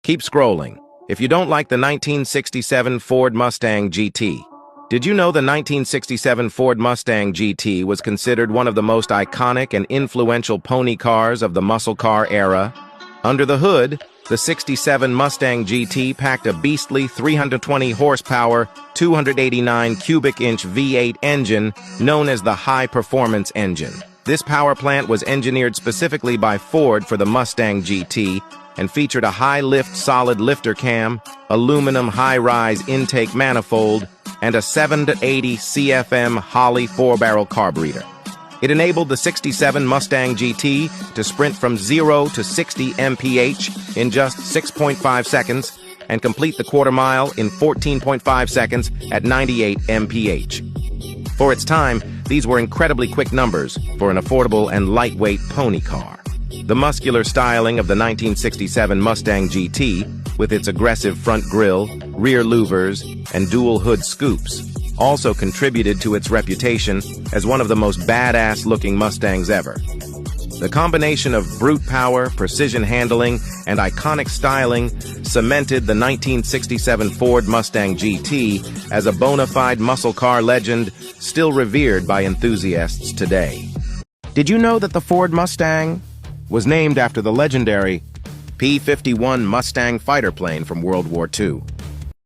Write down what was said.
Keep scrolling. If you don't like the 1967 Ford Mustang GT, did you know the 1967 Ford Mustang GT was considered one of the most iconic and influential pony cars of the muscle car era? Under the hood, the 67 Mustang GT packed a beastly 320 horsepower, 289 cubic inch V8 engine known as the High Performance Engine. This power plant was engineered specifically by Ford for the Mustang GT and featured a high-lift solid lifter cam, aluminum high-rise intake manifold, and a 7 to 80 CFM Holley 4-barrel carburetor. It enabled the 67 Mustang GT to sprint from 0 to 60 mph in just 6.5 seconds and complete the quarter mile in 14.5 seconds at 98 mph. For its time, these were incredibly quick numbers for an affordable and lightweight pony car. The muscular styling of the 1967 Mustang GT, with its aggressive front grille, rear louvers, and dual hood scoops, also contributed to its reputation as one of the most badass-looking Mustangs ever. The combination of brute power, precision handling, and iconic styling cemented the 1967 Ford Mustang GT as a bona fide muscle car legend still revered by enthusiasts today. Did you know that the Ford Mustang was named after the legendary P-51 Mustang fighter plane from World War II?